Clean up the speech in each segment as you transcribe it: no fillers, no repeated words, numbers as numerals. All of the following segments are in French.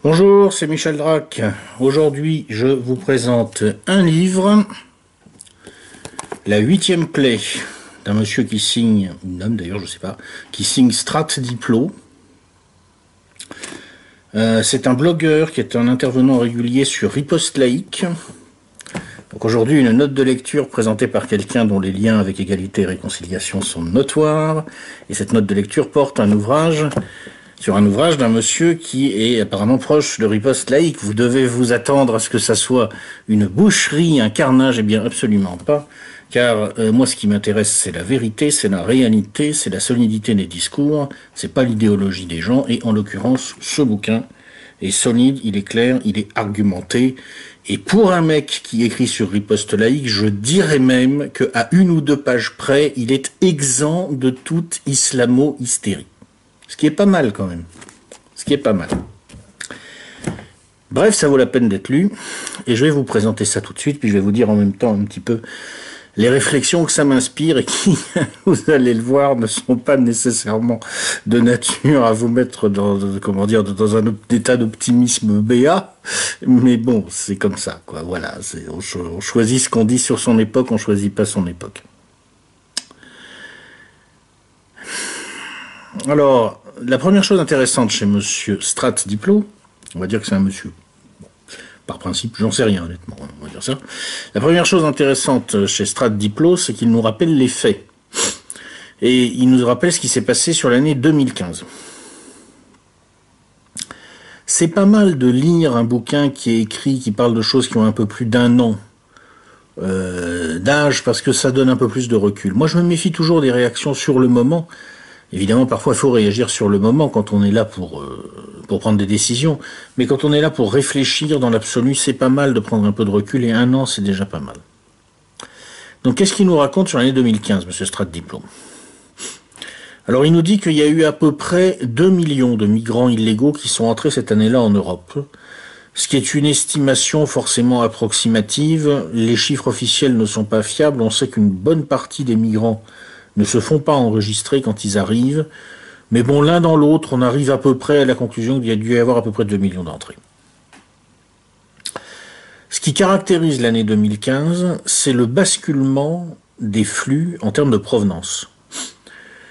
Bonjour, c'est Michel Drac. Aujourd'hui, je vous présente un livre, La 8e plaie, d'un monsieur qui signe, ou un homme d'ailleurs, je sais pas, qui signe Strat Diplo. C'est un blogueur qui est un intervenant régulier sur Riposte Laïque. Donc aujourd'hui, une note de lecture présentée par quelqu'un dont les liens avec égalité et réconciliation sont notoires. Et cette note de lecture porte sur un ouvrage d'un monsieur qui est apparemment proche de Riposte Laïque. Vous devez vous attendre à ce que ça soit une boucherie, un carnage. Eh bien, absolument pas. Car moi, ce qui m'intéresse, c'est la vérité, c'est la réalité, c'est la solidité des discours, c'est pas l'idéologie des gens. Et en l'occurrence, ce bouquin est solide, il est clair, il est argumenté. Et pour un mec qui écrit sur Riposte Laïque, je dirais même qu'à 1 ou 2 pages près, il est exempt de toute islamo-hystérie. Ce qui est pas mal quand même. Ce qui est pas mal. Bref, ça vaut la peine d'être lu. Et je vais vous présenter ça tout de suite, puis je vais vous dire en même temps un petit peu les réflexions que ça m'inspire et qui, vous allez le voir, ne sont pas nécessairement de nature à vous mettre dans un état d'optimisme béat. Mais bon, c'est comme ça, quoi. Voilà. On choisit ce qu'on dit sur son époque, on choisit pas son époque. Alors, la première chose intéressante chez monsieur Strat Diplo, on va dire que c'est un monsieur. Par principe, j'en sais rien, honnêtement, on va dire ça. La première chose intéressante chez Strat Diplo, c'est qu'il nous rappelle les faits. Et il nous rappelle ce qui s'est passé sur l'année 2015. C'est pas mal de lire un bouquin qui est écrit, qui parle de choses qui ont un peu plus d'1 an d'âge, parce que ça donne un peu plus de recul. Moi, je me méfie toujours des réactions sur le moment. Évidemment, parfois, il faut réagir sur le moment quand on est là pour prendre des décisions. Mais quand on est là pour réfléchir dans l'absolu, c'est pas mal de prendre un peu de recul, et 1 an, c'est déjà pas mal. Donc, qu'est-ce qu'il nous raconte sur l'année 2015, monsieur Strat Diplo ? Alors, il nous dit qu'il y a eu à peu près 2 millions de migrants illégaux qui sont entrés cette année-là en Europe. Ce qui est une estimation forcément approximative. Les chiffres officiels ne sont pas fiables. On sait qu'une bonne partie des migrants ne se font pas enregistrer quand ils arrivent. Mais bon, l'un dans l'autre, on arrive à peu près à la conclusion qu'il y a dû y avoir à peu près 2 millions d'entrées. Ce qui caractérise l'année 2015, c'est le basculement des flux en termes de provenance.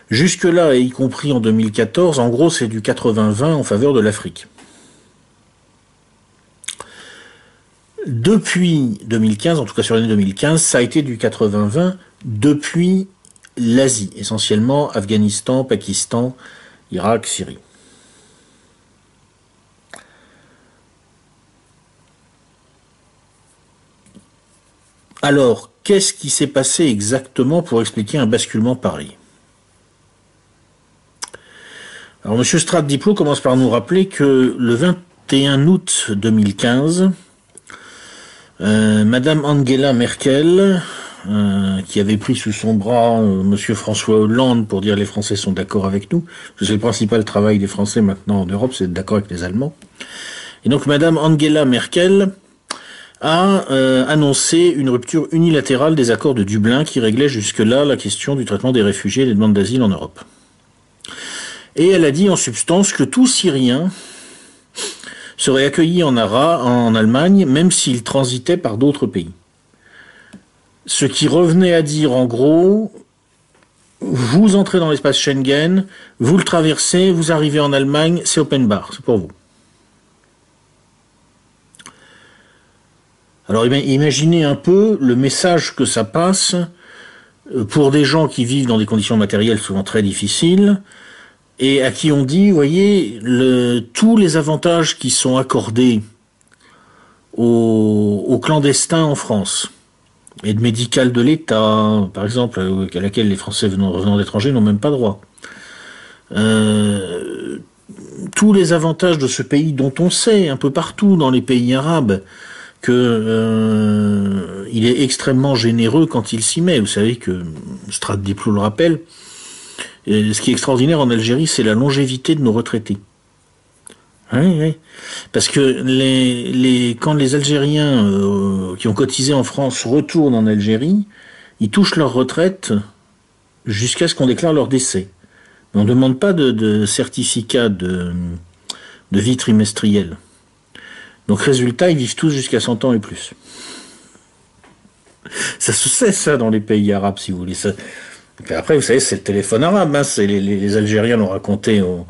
Jusque-là, et y compris en 2014, en gros, c'est du 80-20 en faveur de l'Afrique. Depuis 2015, en tout cas sur l'année 2015, ça a été du 80-20 depuis l'Asie, essentiellement Afghanistan, Pakistan, Irak, Syrie. Alors, qu'est-ce qui s'est passé exactement pour expliquer un basculement pareil ? Alors, M. Strat Diplo commence par nous rappeler que le 21 août 2015, Madame Angela Merkel, qui avait pris sous son bras Monsieur François Hollande pour dire les Français sont d'accord avec nous, parce que c'est le principal travail des Français maintenant en Europe, c'est d'être d'accord avec les Allemands. Et donc Madame Angela Merkel a annoncé une rupture unilatérale des accords de Dublin qui réglait jusque-là la question du traitement des réfugiés et des demandes d'asile en Europe. Et elle a dit en substance que tout Syrien serait accueilli en Allemagne, même s'il transitait par d'autres pays. Ce qui revenait à dire, en gros, vous entrez dans l'espace Schengen, vous le traversez, vous arrivez en Allemagne, c'est open bar, c'est pour vous. Alors imaginez un peu le message que ça passe pour des gens qui vivent dans des conditions matérielles souvent très difficiles, et à qui on dit, vous voyez, tous les avantages qui sont accordés aux clandestins en France, aide médicale de l'État, par exemple, à laquelle les Français revenant d'étrangers n'ont même pas droit. Tous les avantages de ce pays dont on sait, un peu partout dans les pays arabes, que il est extrêmement généreux quand il s'y met. Vous savez que Strat Diplo le rappelle. Ce qui est extraordinaire en Algérie, c'est la longévité de nos retraités. Oui. Parce que quand les Algériens qui ont cotisé en France retournent en Algérie, ils touchent leur retraite jusqu'à ce qu'on déclare leur décès. Mais on ne demande pas de certificat de vie trimestrielle. Donc résultat, ils vivent tous jusqu'à 100 ans et plus. Ça se sait ça dans les pays arabes, si vous voulez. Ça... Et après, vous savez, c'est le téléphone arabe. Hein. C'est les Algériens l'ont raconté aux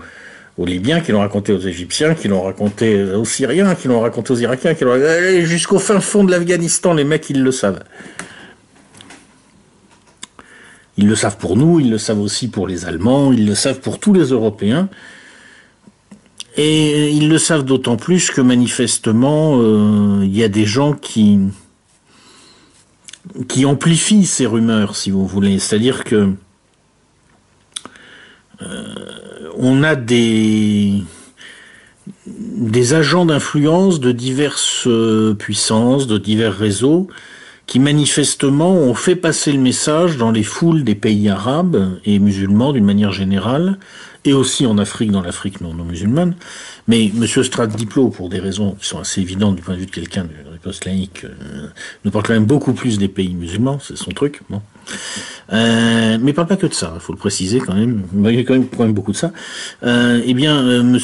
Libyens, qui l'ont raconté aux Égyptiens, qui l'ont raconté aux Syriens, qui l'ont raconté aux Irakiens, qui l'ont jusqu'au fin fond de l'Afghanistan, les mecs, ils le savent. Ils le savent pour nous, ils le savent aussi pour les Allemands, ils le savent pour tous les Européens. Et ils le savent d'autant plus que manifestement, il y a des gens qui amplifient ces rumeurs, si vous voulez. C'est-à-dire que on a des agents d'influence de diverses puissances, de divers réseaux, qui manifestement ont fait passer le message dans les foules des pays arabes et musulmans d'une manière générale, et aussi en Afrique, dans l'Afrique non musulmane. Mais M. Strate-Diplo, pour des raisons qui sont assez évidentes du point de vue de quelqu'un de riposte laïque, nous parle quand même beaucoup plus des pays musulmans, c'est son truc. Bon. Mais il parle pas que de ça, il faut le préciser quand même. Il y a quand même beaucoup de ça. M.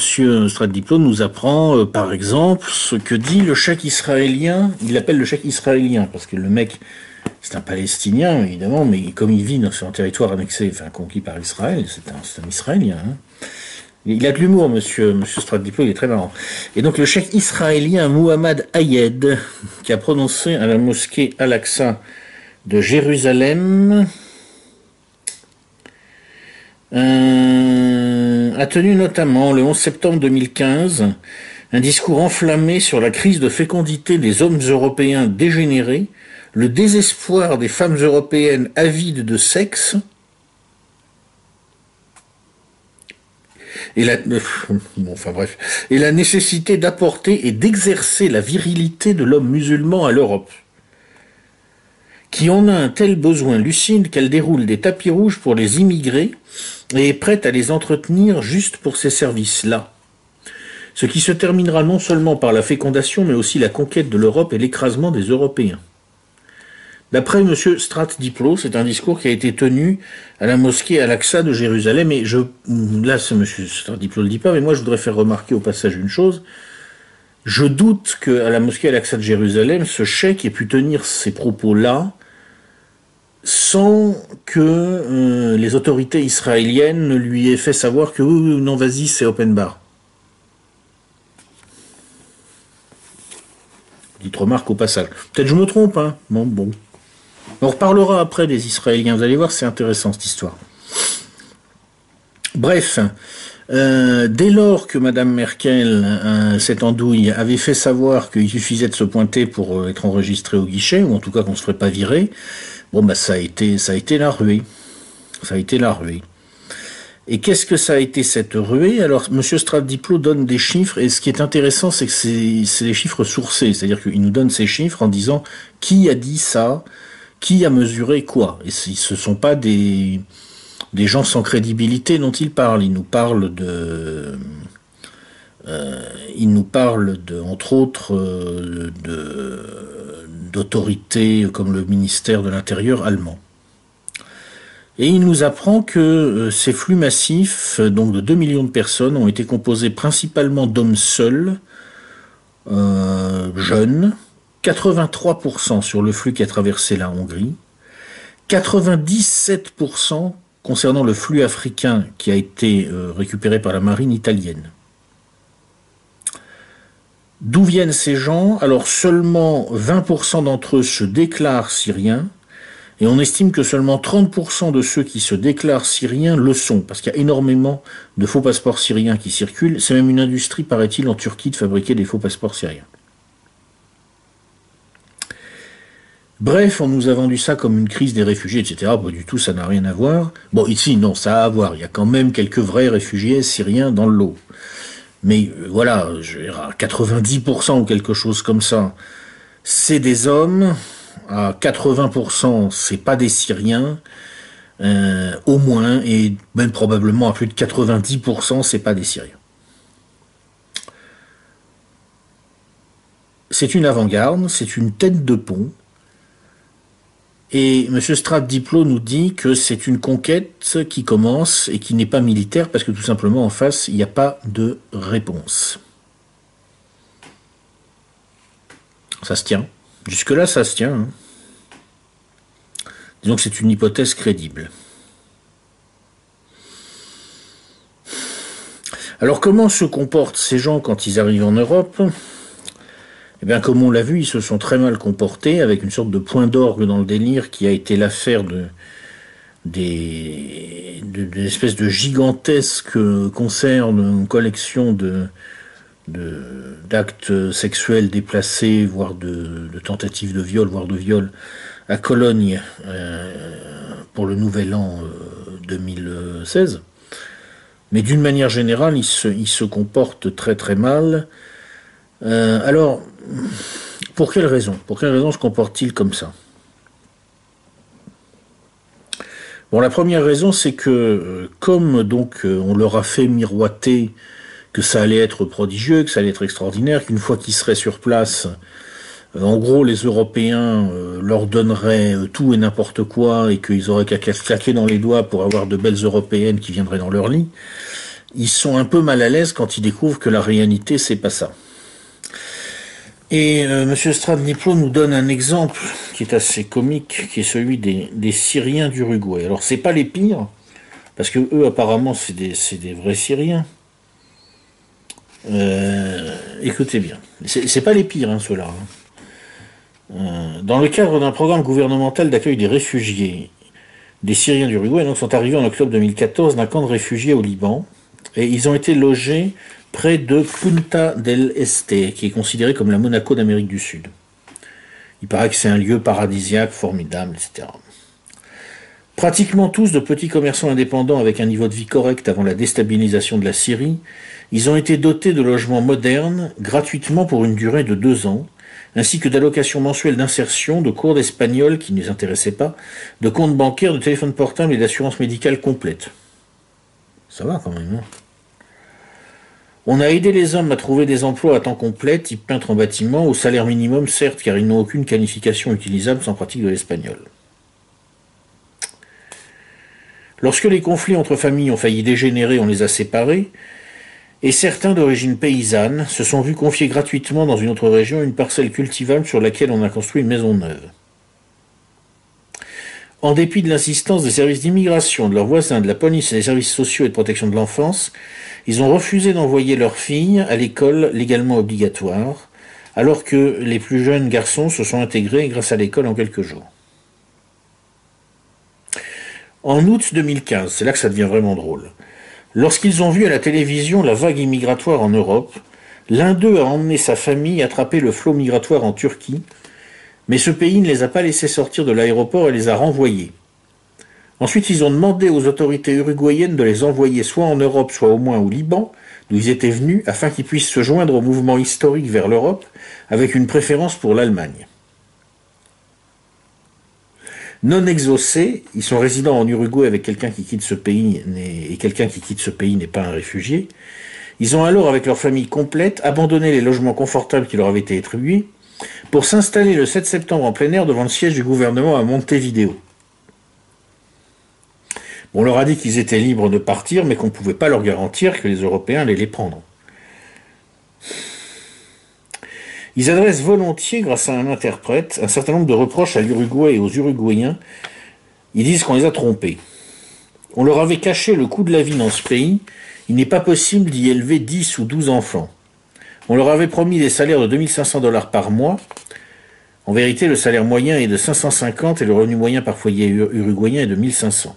Strate-Diplo nous apprend, par exemple, ce que dit le cheikh israélien. Il l'appelle le cheikh israélien parce que le mec, c'est un Palestinien évidemment, mais comme il vit sur un territoire annexé, enfin conquis par Israël, c'est un Israélien. Hein. Il a de l'humour, monsieur Strate-Diplo, il est très marrant. Et donc le cheikh israélien Mohamed Ayed, qui a prononcé à la mosquée Al-Aqsa de Jérusalem, a tenu notamment le 11 septembre 2015 un discours enflammé sur la crise de fécondité des hommes européens dégénérés, le désespoir des femmes européennes avides de sexe et la nécessité d'apporter et d'exercer la virilité de l'homme musulman à l'Europe, qui en a un tel besoin lucide qu'elle déroule des tapis rouges pour les immigrés et est prête à les entretenir juste pour ces services-là. Ce qui se terminera non seulement par la fécondation, mais aussi la conquête de l'Europe et l'écrasement des Européens. D'après M. Strate-Diplo, c'est un discours qui a été tenu à la mosquée Al-Aqsa de Jérusalem, et là, M. Strate-Diplo ne le dit pas, mais moi je voudrais faire remarquer au passage une chose. Je doute qu'à la mosquée Al-Aqsa de Jérusalem, ce cheikh ait pu tenir ces propos-là sans que les autorités israéliennes ne lui aient fait savoir que oui, non, vas-y, c'est open bar. Petite remarque au passage. Peut-être je me trompe, hein. Bon. On reparlera après des Israéliens, vous allez voir, c'est intéressant cette histoire. Bref, dès lors que Madame Merkel, cette andouille, avait fait savoir qu'il suffisait de se pointer pour être enregistré au guichet, ou en tout cas qu'on ne se ferait pas virer, bon bah ça a été la ruée. Ça a été la ruée. Et qu'est-ce que ça a été cette ruée? Alors, M. Strate-Diplo donne des chiffres, et ce qui est intéressant, c'est que c'est des chiffres sourcés, c'est-à-dire qu'il nous donne ces chiffres en disant qui a dit ça, qui a mesuré quoi. Et ce ne sont pas des gens sans crédibilité dont il parle. Il nous parle entre autres, d'autorités comme le ministère de l'Intérieur allemand. Et il nous apprend que ces flux massifs, donc de 2 millions de personnes, ont été composés principalement d'hommes seuls, jeunes, 83% sur le flux qui a traversé la Hongrie, 97% concernant le flux africain qui a été récupéré par la marine italienne. D'où viennent ces gens? Alors seulement 20% d'entre eux se déclarent syriens, et on estime que seulement 30% de ceux qui se déclarent syriens le sont, parce qu'il y a énormément de faux passeports syriens qui circulent. C'est même une industrie, paraît-il, en Turquie de fabriquer des faux passeports syriens. Bref, on nous a vendu ça comme une crise des réfugiés, etc. Pas du tout, ça n'a rien à voir. Bon, ici, non, ça a à voir. Il y a quand même quelques vrais réfugiés syriens dans le lot. Mais voilà, je vais dire, à 90% ou quelque chose comme ça, c'est des hommes. À 80%, c'est pas des Syriens, au moins, et même probablement à plus de 90%, c'est pas des Syriens. C'est une avant-garde, c'est une tête de pont, et M. Strate-Diplo nous dit que c'est une conquête qui commence et qui n'est pas militaire, parce que tout simplement en face, il n'y a pas de réponse. Ça se tient. Jusque-là, ça se tient. Hein. Disons que c'est une hypothèse crédible. Alors comment se comportent ces gens quand ils arrivent en Europe? Eh bien, comme on l'a vu, ils se sont très mal comportés, avec une sorte de point d'orgue dans le délire qui a été l'affaire des espèces de gigantesques concerts, une collection d'actes sexuels déplacés, voire de tentatives de viol, voire de viol, à Cologne pour le nouvel an 2016. Mais d'une manière générale, ils se comportent très très mal. Alors, pour quelle raison? Pour quelle raison se comportent-ils comme ça? Bon, la première raison, c'est que comme donc on leur a fait miroiter que ça allait être prodigieux, que ça allait être extraordinaire, qu'une fois qu'ils seraient sur place, en gros, les Européens leur donneraient tout et n'importe quoi et qu'ils auraient qu'à claquer dans les doigts pour avoir de belles Européennes qui viendraient dans leur lit, ils sont un peu mal à l'aise quand ils découvrent que la réalité, c'est pas ça. Et Monsieur Stradniplo nous donne un exemple qui est assez comique, qui est celui des Syriens d'Uruguay. Alors, c'est pas les pires, parce que eux, apparemment, c'est des vrais Syriens. Écoutez bien, c'est pas les pires, hein, ceux-là. Hein. Dans le cadre d'un programme gouvernemental d'accueil des réfugiés, des Syriens d'Uruguay donc sont arrivés en octobre 2014 d'un camp de réfugiés au Liban, et ils ont été logés près de Punta del Este, qui est considéré comme la Monaco d'Amérique du Sud. Il paraît que c'est un lieu paradisiaque, formidable, etc. Pratiquement tous de petits commerçants indépendants avec un niveau de vie correct avant la déstabilisation de la Syrie, ils ont été dotés de logements modernes, gratuitement pour une durée de 2 ans, ainsi que d'allocations mensuelles d'insertion, de cours d'espagnol qui ne les intéressaient pas, de comptes bancaires, de téléphone portable et d'assurance médicale complète. Ça va quand même, hein. On a aidé les hommes à trouver des emplois à temps complet, type peintre en bâtiment, au salaire minimum, certes, car ils n'ont aucune qualification utilisable sans pratique de l'espagnol. Lorsque les conflits entre familles ont failli dégénérer, on les a séparés, et certains d'origine paysanne se sont vus confier gratuitement dans une autre région une parcelle cultivable sur laquelle on a construit une maison neuve. En dépit de l'insistance des services d'immigration, de leurs voisins, de la police et des services sociaux et de protection de l'enfance, ils ont refusé d'envoyer leurs filles à l'école légalement obligatoire, alors que les plus jeunes garçons se sont intégrés grâce à l'école en quelques jours. En août 2015, c'est là que ça devient vraiment drôle, lorsqu'ils ont vu à la télévision la vague immigratoire en Europe, l'un d'eux a emmené sa famille attraper le flot migratoire en Turquie, mais ce pays ne les a pas laissés sortir de l'aéroport et les a renvoyés. Ensuite, ils ont demandé aux autorités uruguayennes de les envoyer soit en Europe, soit au moins au Liban, d'où ils étaient venus, afin qu'ils puissent se joindre au mouvement historique vers l'Europe, avec une préférence pour l'Allemagne. Non exaucés, ils sont résidents en Uruguay avec quelqu'un qui quitte ce pays, et quelqu'un qui quitte ce pays n'est pas un réfugié. Ils ont alors, avec leur famille complète, abandonné les logements confortables qui leur avaient été attribués, pour s'installer le 7 septembre en plein air devant le siège du gouvernement à Montevideo. On leur a dit qu'ils étaient libres de partir, mais qu'on ne pouvait pas leur garantir que les Européens allaient les prendre. Ils adressent volontiers, grâce à un interprète, un certain nombre de reproches à l'Uruguay et aux Uruguayens. Ils disent qu'on les a trompés. On leur avait caché le coût de la vie dans ce pays. Il n'est pas possible d'y élever 10 ou 12 enfants. On leur avait promis des salaires de 2500 $ par mois. En vérité, le salaire moyen est de 550 et le revenu moyen par foyer uruguayen est de 1500.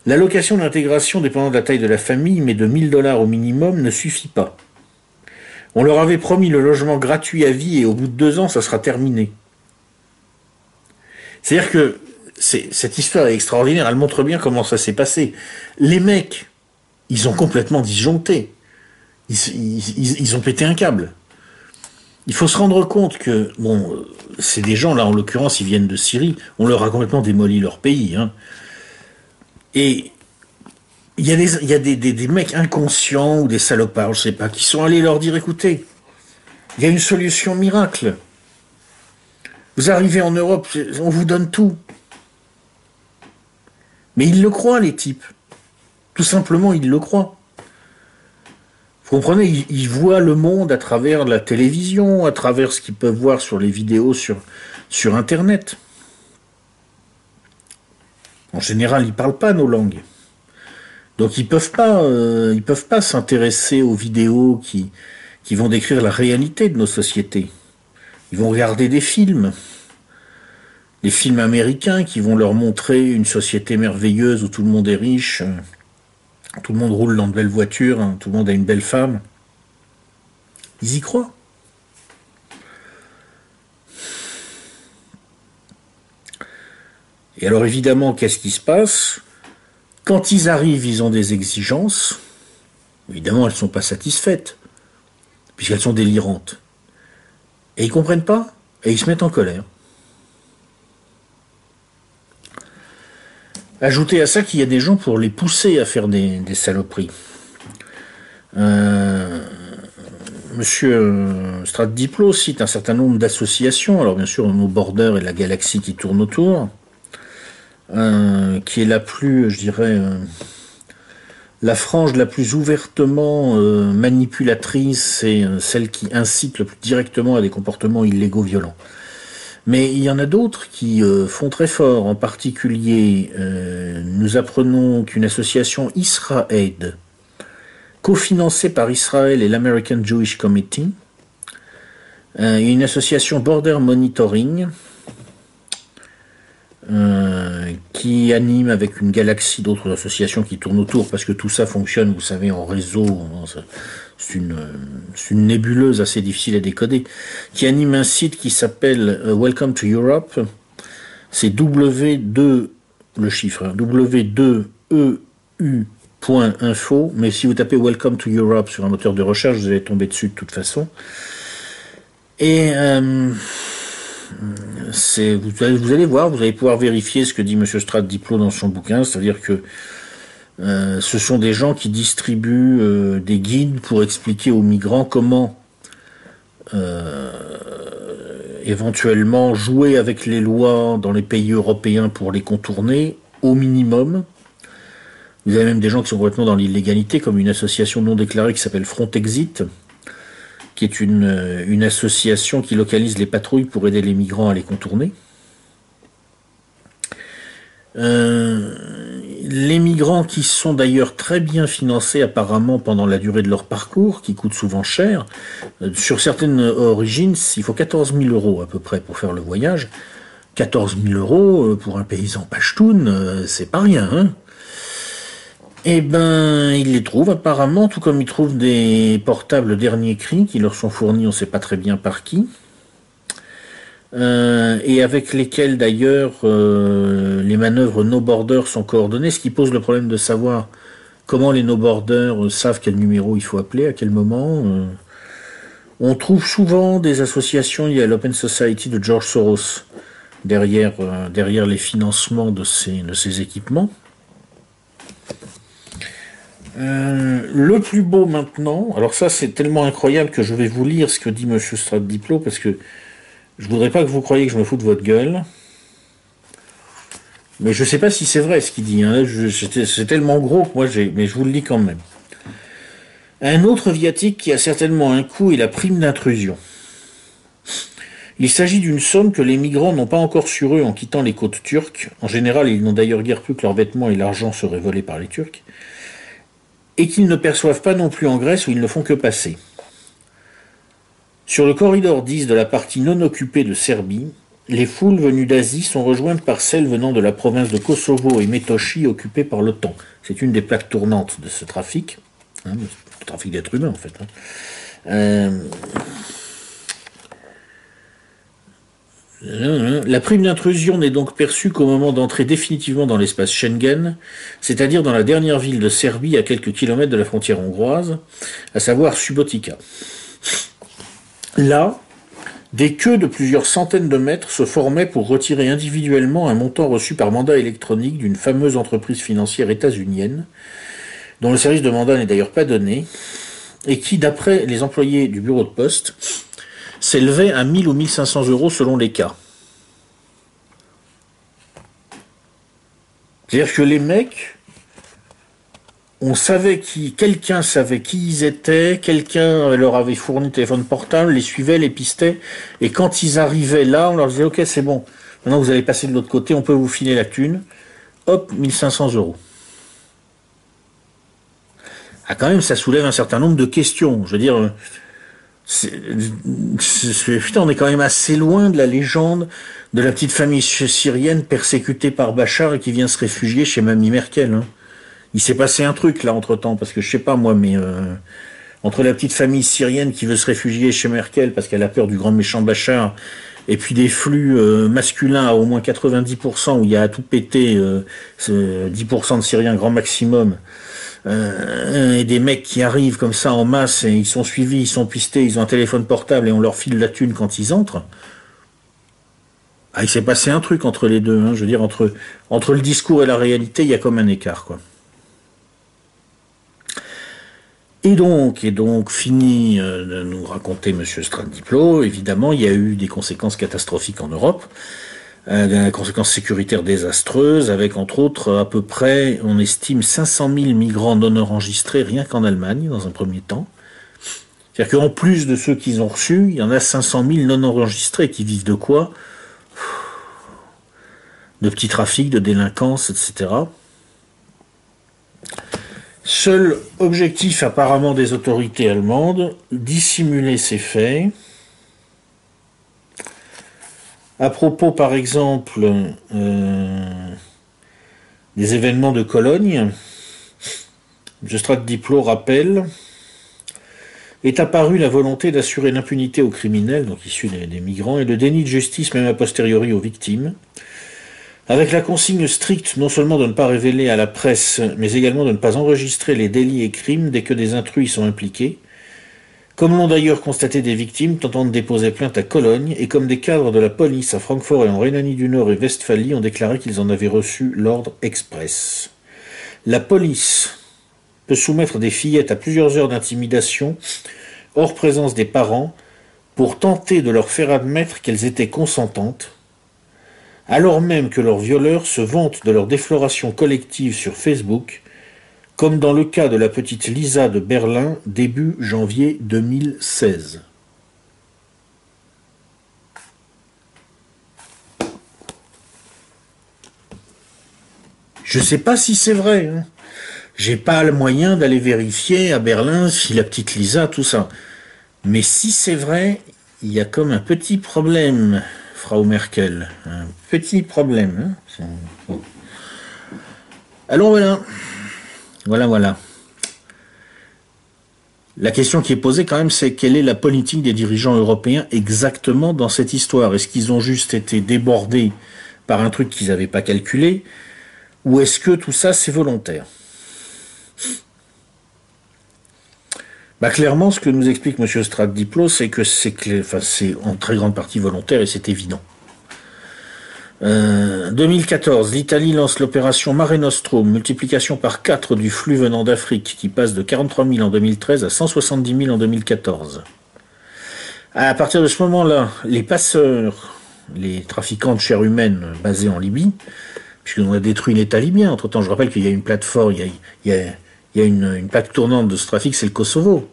L'allocation d'intégration dépendant de la taille de la famille, mais de 1000 $ au minimum, ne suffit pas. On leur avait promis le logement gratuit à vie et au bout de 2 ans, ça sera terminé. C'est-à-dire que cette histoire est extraordinaire, elle montre bien comment ça s'est passé. Les mecs, ils ont complètement disjoncté. Ils ont pété un câble. Il faut se rendre compte que, bon, c'est des gens, là, en l'occurrence, ils viennent de Syrie, on leur a complètement démoli leur pays, hein. Et il y a des mecs inconscients ou des salopards, je sais pas, qui sont allés leur dire, écoutez, il y a une solution miracle. Vous arrivez en Europe, on vous donne tout. Mais ils le croient, les types. Tout simplement, ils le croient. comprenez, ils voient le monde à travers la télévision, à travers ce qu'ils peuvent voir sur les vidéos sur Internet. En général, ils parlent pas nos langues. Donc ils peuvent pas s'intéresser aux vidéos qui vont décrire la réalité de nos sociétés. Ils vont regarder des films américains qui vont leur montrer une société merveilleuse où tout le monde est riche, tout le monde roule dans de belles voitures, hein, tout le monde a une belle femme. Ils y croient. Et alors évidemment, qu'est-ce qui se passe? Quand ils arrivent, ils ont des exigences. Évidemment, elles ne sont pas satisfaites, puisqu'elles sont délirantes. Et ils ne comprennent pas, et ils se mettent en colère. Ajoutez à ça qu'il y a des gens pour les pousser à faire des saloperies. Monsieur Stratdiplo cite un certain nombre d'associations, alors bien sûr No Border et la galaxie qui tourne autour, qui est la plus, je dirais, la frange la plus ouvertement manipulatrice et celle qui incite le plus directement à des comportements illégaux violents. Mais il y en a d'autres qui font très fort. En particulier, nous apprenons qu'une association IsraAid, cofinancée par Israël et l'American Jewish Committee, une association Border Monitoring, qui anime avec une galaxie d'autres associations qui tournent autour, parce que tout ça fonctionne, vous savez, en réseau. C'est une nébuleuse assez difficile à décoder, qui anime un site qui s'appelle Welcome to Europe. C'est W2, le chiffre, hein, W2EU.info, mais si vous tapez Welcome to Europe sur un moteur de recherche, vous allez tomber dessus de toute façon. Et vous allez voir, vous allez pouvoir vérifier ce que dit M. Stratdiplo dans son bouquin, c'est-à-dire que ce sont des gens qui distribuent des guides pour expliquer aux migrants comment éventuellement jouer avec les lois dans les pays européens pour les contourner au minimum. Vous avez même des gens qui sont complètement dans l'illégalité, comme une association non déclarée qui s'appelle Frontexit, qui est une association qui localise les patrouilles pour aider les migrants à les contourner. Les migrants qui sont d'ailleurs très bien financés apparemment pendant la durée de leur parcours, qui coûtent souvent cher, sur certaines origines, il faut 14 000 € à peu près pour faire le voyage. 14 000 € pour un paysan pachtoun, c'est pas rien, hein. Eh ben, ils les trouvent apparemment, tout comme ils trouvent des portables dernier cri qui leur sont fournis, on ne sait pas très bien par qui. Et avec lesquels d'ailleurs les manœuvres No Border sont coordonnées, ce qui pose le problème de savoir comment les No Border savent quel numéro il faut appeler, à quel moment. On trouve souvent des associations, il y a l'Open Society de George Soros derrière les financements de ces équipements. Le plus beau maintenant, alors ça c'est tellement incroyable que je vais vous lire ce que dit M. Stratdiplo, parce que je voudrais pas que vous croyiez que je me fous de votre gueule. Mais je sais pas si c'est vrai ce qu'il dit. Hein. C'est tellement gros que moi mais je vous le lis quand même. Un autre viatique qui a certainement un coût est la prime d'intrusion. Il s'agit d'une somme que les migrants n'ont pas encore sur eux en quittant les côtes turques. En général, ils n'ont d'ailleurs guère plus que leurs vêtements et l'argent seraient volés par les Turcs. Et qu'ils ne perçoivent pas non plus en Grèce où ils ne font que passer. Sur le corridor 10 de la partie non occupée de Serbie, les foules venues d'Asie sont rejointes par celles venant de la province de Kosovo et Metochi occupées par l'OTAN. C'est une des plaques tournantes de ce trafic, le trafic d'êtres humains en fait. La prime d'intrusion n'est donc perçue qu'au moment d'entrer définitivement dans l'espace Schengen, c'est-à-dire dans la dernière ville de Serbie à quelques kilomètres de la frontière hongroise, à savoir Subotica. Là, des queues de plusieurs centaines de mètres se formaient pour retirer individuellement un montant reçu par mandat électronique d'une fameuse entreprise financière états-unienne, dont le service de mandat n'est d'ailleurs pas donné, et qui, d'après les employés du bureau de poste, s'élevait à 1000 ou 1500 € selon les cas. C'est-à-dire que les mecs on savait quelqu'un savait qui ils étaient, quelqu'un leur avait fourni le téléphone portable, les suivait, les pistait, et quand ils arrivaient là, on leur disait, ok, c'est bon, maintenant vous allez passer de l'autre côté, on peut vous filer la thune, hop, 1500 euros. Ah, quand même, ça soulève un certain nombre de questions. Je veux dire, putain, on est quand même assez loin de la légende de la petite famille syrienne persécutée par Bachar et qui vient se réfugier chez Mamie Merkel. Hein. Il s'est passé un truc là entre-temps, parce que je sais pas moi, mais entre la petite famille syrienne qui veut se réfugier chez Merkel parce qu'elle a peur du grand méchant Bachar, et puis des flux masculins à au moins 90% où il y a à tout pété, 10% de Syriens grand maximum, et des mecs qui arrivent comme ça en masse et ils sont suivis, ils sont pistés, ils ont un téléphone portable et on leur file la thune quand ils entrent. Ah, il s'est passé un truc entre les deux, hein, je veux dire, entre le discours et la réalité, il y a comme un écart, quoi. Et donc, fini de nous raconter Monsieur Stradiplo, évidemment, il y a eu des conséquences catastrophiques en Europe, des conséquences sécuritaires désastreuses, avec entre autres à peu près, on estime 500 000 migrants non enregistrés rien qu'en Allemagne, dans un premier temps. C'est-à-dire qu'en plus de ceux qu'ils ont reçus, il y en a 500 000 non enregistrés qui vivent de quoi? De petits trafics, de délinquance, etc. Seul objectif apparemment des autorités allemandes, dissimuler ces faits. À propos, par exemple, des événements de Cologne, M. Stradiplo rappelle, est apparue la volonté d'assurer l'impunité aux criminels, donc issus des migrants, et le déni de justice même a posteriori aux victimes, avec la consigne stricte non seulement de ne pas révéler à la presse, mais également de ne pas enregistrer les délits et crimes dès que des intrus y sont impliqués, comme l'ont d'ailleurs constaté des victimes tentant de déposer plainte à Cologne, et comme des cadres de la police à Francfort et en Rhénanie du Nord et Westphalie ont déclaré qu'ils en avaient reçu l'ordre express. La police peut soumettre des fillettes à plusieurs heures d'intimidation, hors présence des parents, pour tenter de leur faire admettre qu'elles étaient consentantes, alors même que leurs violeurs se vantent de leur défloration collective sur Facebook, comme dans le cas de la petite Lisa de Berlin, début janvier 2016. Je sais pas si c'est vrai, hein. J'ai pas le moyen d'aller vérifier à Berlin si la petite Lisa, tout ça. Mais si c'est vrai, il y a comme un petit problème, Frau Merkel. Un petit problème. Hein. Bon. Alors voilà. Voilà. La question qui est posée quand même, c'est quelle est la politique des dirigeants européens exactement dans cette histoire? Est-ce qu'ils ont juste été débordés par un truc qu'ils n'avaient pas calculé? Ou est-ce que tout ça, c'est volontaire? Bah clairement, ce que nous explique M. Stradiplo, c'est que c'est en très grande partie volontaire et c'est évident. 2014, l'Italie lance l'opération Mare Nostrum, multiplication par 4 du flux venant d'Afrique, qui passe de 43 000 en 2013 à 170 000 en 2014. À partir de ce moment-là, les passeurs, les trafiquants de chair humaine basés en Libye, puisqu'on a détruit l'État libyen, entre-temps, je rappelle qu'il y a une plateforme, il y a une plaque tournante de ce trafic, c'est le Kosovo,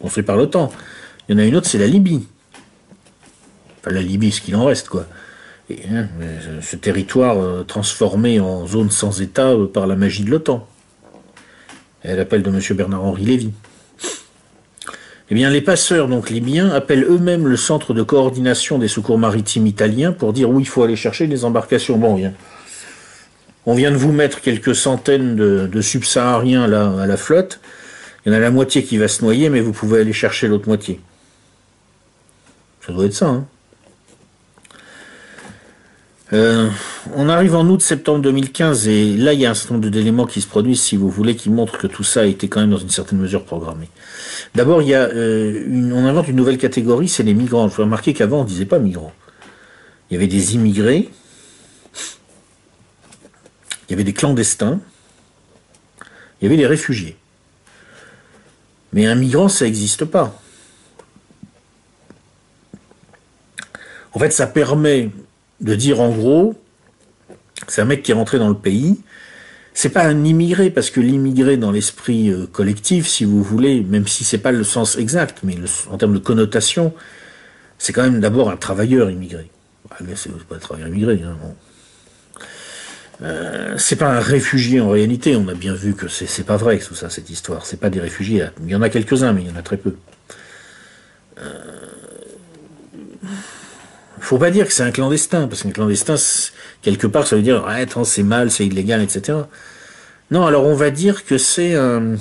construit par l'OTAN. Il y en a une autre, c'est la Libye. Enfin, la Libye, ce qu'il en reste, quoi. Et, hein, ce territoire transformé en zone sans État par la magie de l'OTAN. Et l'appel de M. Bernard-Henri Lévy. Eh bien, les passeurs donc libyens appellent eux-mêmes le centre de coordination des secours maritimes italiens pour dire où il faut aller chercher les embarcations. Bon, on vient de vous mettre quelques centaines de subsahariens là à la flotte. Il y en a la moitié qui va se noyer, mais vous pouvez aller chercher l'autre moitié. Ça doit être ça, hein. On arrive en août-septembre 2015 et là il y a un certain nombre d'éléments qui se produisent, si vous voulez, qui montrent que tout ça a été quand même dans une certaine mesure programmé. D'abord, il y a on invente une nouvelle catégorie, c'est les migrants. Je vous remarquer qu'avant on ne disait pas migrants. Il y avait des immigrés, il y avait des clandestins, il y avait des réfugiés. Mais un migrant, ça n'existe pas. En fait, ça permet de dire en gros, c'est un mec qui est rentré dans le pays, c'est pas un immigré, parce que l'immigré dans l'esprit collectif, si vous voulez, même si c'est pas le sens exact, mais en termes de connotation, c'est quand même d'abord un travailleur immigré. Ah, mais c'est pas un travailleur immigré, hein, bon. C'est pas un réfugié en réalité, on a bien vu que c'est pas vrai tout ça, cette histoire. C'est pas des réfugiés, il y en a quelques-uns, mais il y en a très peu. Faut pas dire que c'est un clandestin, parce qu'un clandestin, quelque part, ça veut dire, ah, attends, c'est mal, c'est illégal, etc. Non, alors on va dire que c'est un